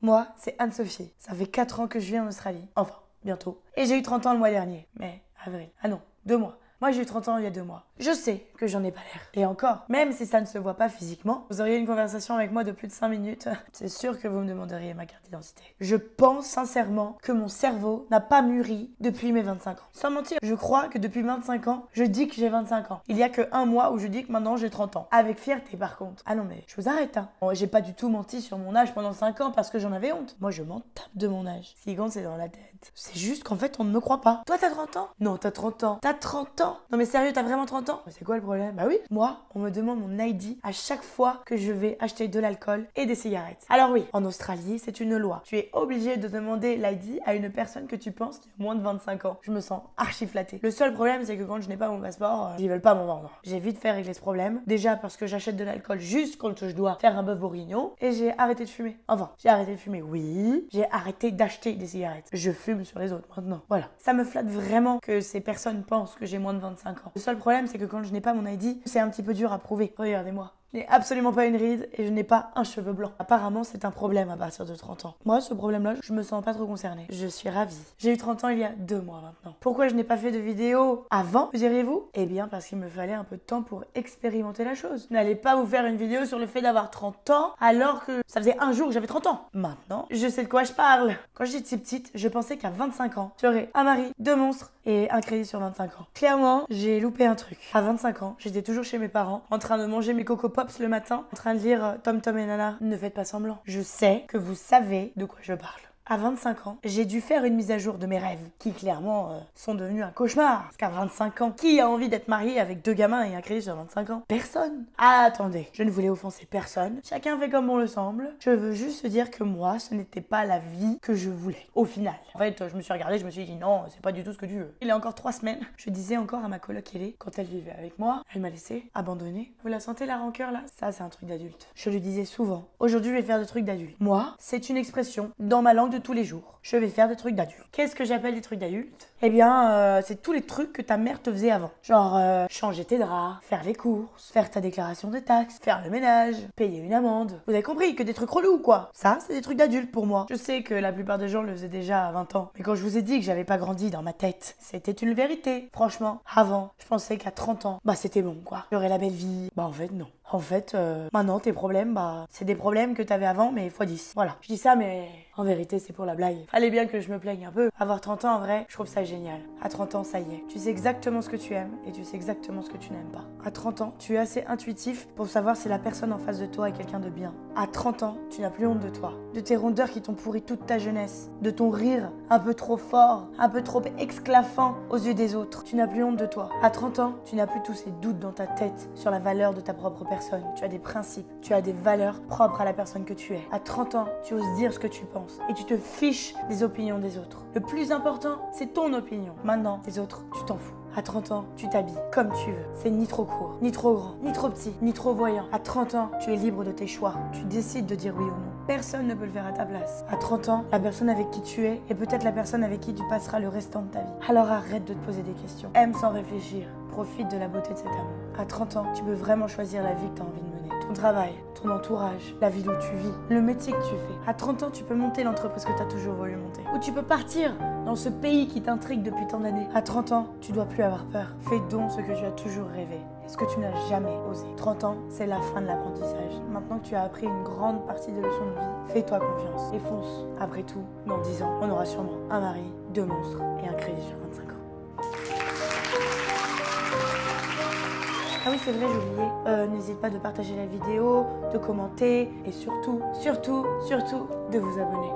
Moi, c'est Anne-Sophie. Ça fait 4 ans que je vis en Australie. Enfin, bientôt. Et j'ai eu 30 ans le mois dernier. Mais, avril. Ah non, 2 mois. Moi, j'ai eu 30 ans il y a 2 mois. Je sais que j'en ai pas l'air. Et encore, même si ça ne se voit pas physiquement, vous auriez une conversation avec moi de plus de 5 minutes, c'est sûr que vous me demanderiez ma carte d'identité. Je pense sincèrement que mon cerveau n'a pas mûri depuis mes 25 ans. Sans mentir, je crois que depuis 25 ans, je dis que j'ai 25 ans. Il y a que 1 mois où je dis que maintenant j'ai 30 ans. Avec fierté par contre. Ah non mais, je vous arrête hein. Bon, j'ai pas du tout menti sur mon âge pendant 5 ans parce que j'en avais honte. Moi, je m'en tape de mon âge. Ce qui compte, c'est dans la tête. C'est juste qu'en fait, on ne me croit pas. Toi, t'as 30 ans? Non, t'as 30 ans. T'as 30 ans? Non mais sérieux, t'as vraiment 30 ans? C'est quoi le problème? Bah oui, moi, on me demande mon ID à chaque fois que je vais acheter de l'alcool et des cigarettes. Alors oui, en Australie, c'est une loi. Tu es obligé de demander l'ID à une personne que tu penses qui a moins de 25 ans. Je me sens archi flattée. Le seul problème, c'est que quand je n'ai pas mon passeport, ils veulent pas m'en vendre. J'ai vite fait régler ce problème. Déjà parce que j'achète de l'alcool juste quand je dois faire un bœuf bourguignon et j'ai arrêté de fumer. Enfin, j'ai arrêté de fumer, oui. J'ai arrêté d'acheter des cigarettes. Je fume sur les autres maintenant. Voilà. Ça me flatte vraiment que ces personnes pensent que j'ai moins de 25 ans. Le seul problème, c'est que quand je n'ai pas mon ID, c'est un petit peu dur à prouver. Regardez-moi. Je n'ai absolument pas une ride et je n'ai pas un cheveu blanc. Apparemment, c'est un problème à partir de 30 ans. Moi, ce problème-là, je me sens pas trop concernée. Je suis ravie. J'ai eu 30 ans il y a 2 mois maintenant. Pourquoi je n'ai pas fait de vidéo avant, diriez-vous? Eh bien, parce qu'il me fallait un peu de temps pour expérimenter la chose. N'allez pas vous faire une vidéo sur le fait d'avoir 30 ans alors que ça faisait un jour que j'avais 30 ans. Maintenant, je sais de quoi je parle. Quand j'étais petite, je pensais qu'à 25 ans, j'aurais un mari, 2 monstres et un crédit sur 25 ans. Clairement, j'ai loupé un truc. À 25 ans, j'étais toujours chez mes parents, en train de manger mes Coco Pops le matin, en train de lire Tom Tom et Nana. Ne faites pas semblant. Je sais que vous savez de quoi je parle. À 25 ans, j'ai dû faire une mise à jour de mes rêves, qui clairement sont devenus un cauchemar. Parce qu'à 25 ans, qui a envie d'être marié avec 2 gamins et un crédit sur 25 ans? Personne. Ah, attendez, je ne voulais offenser personne. Chacun fait comme bon le semble. Je veux juste dire que moi, ce n'était pas la vie que je voulais, au final. En fait, je me suis regardée, je me suis dit non, c'est pas du tout ce que tu veux. Il y a encore 3 semaines, je disais encore à ma coloc Ellie, quand elle vivait avec moi, elle m'a laissé abandonner. Vous la sentez la rancœur là? Ça, c'est un truc d'adulte. Je lui disais souvent, aujourd'hui, je vais faire des trucs d'adulte. Moi, c'est une expression dans ma langue de tous les jours. Je vais faire des trucs d'adulte. Qu'est-ce que j'appelle des trucs d'adulte? Eh bien, c'est tous les trucs que ta mère te faisait avant. Genre, changer tes draps, faire les courses, faire ta déclaration de taxes, faire le ménage, payer une amende. Vous avez compris que des trucs relous, quoi. Ça, c'est des trucs d'adulte pour moi. Je sais que la plupart des gens le faisaient déjà à 20 ans. Mais quand je vous ai dit que j'avais pas grandi dans ma tête, c'était une vérité. Franchement, avant, je pensais qu'à 30 ans, bah c'était bon, quoi. J'aurais la belle vie. Bah en fait, non. En fait, maintenant, tes problèmes, bah, c'est des problèmes que t'avais avant, mais x10. Voilà. Je dis ça, mais en vérité, c'est pour la blague. Fallait bien que je me plaigne un peu. Avoir 30 ans, en vrai, je trouve ça génial. À 30 ans, ça y est. Tu sais exactement ce que tu aimes et tu sais exactement ce que tu n'aimes pas. À 30 ans, tu es assez intuitif pour savoir si la personne en face de toi est quelqu'un de bien. À 30 ans, tu n'as plus honte de toi. De tes rondeurs qui t'ont pourri toute ta jeunesse. De ton rire un peu trop fort, un peu trop exclaffant aux yeux des autres. Tu n'as plus honte de toi. À 30 ans, tu n'as plus tous ces doutes dans ta tête sur la valeur de ta propre personne. Tu as des principes, tu as des valeurs propres à la personne que tu es. À 30 ans, tu oses dire ce que tu penses et tu te fiches des opinions des autres. Le plus important, c'est ton opinion. Maintenant, les autres, tu t'en fous. À 30 ans, tu t'habilles comme tu veux. C'est ni trop court, ni trop grand, ni trop petit, ni trop voyant. À 30 ans, tu es libre de tes choix. Tu décides de dire oui ou non. Personne ne peut le faire à ta place. À 30 ans, la personne avec qui tu es est peut-être la personne avec qui tu passeras le restant de ta vie. Alors arrête de te poser des questions. Aime sans réfléchir. Profite de la beauté de cet amour. À 30 ans, tu peux vraiment choisir la vie que tu as envie de mener. Ton travail, ton entourage, la ville où tu vis, le métier que tu fais. À 30 ans, tu peux monter l'entreprise que tu as toujours voulu monter. Ou tu peux partir dans ce pays qui t'intrigue depuis tant d'années. À 30 ans, tu dois plus avoir peur. Fais donc ce que tu as toujours rêvé et ce que tu n'as jamais osé. 30 ans, c'est la fin de l'apprentissage. Maintenant que tu as appris une grande partie des leçons de vie, fais-toi confiance et fonce. Après tout, dans 10 ans, on aura sûrement un mari, 2 monstres et un crédit sur 25 ans. Ah oui, c'est vrai, j'ai oublié. N'hésite pas de partager la vidéo, de commenter et surtout, de vous abonner.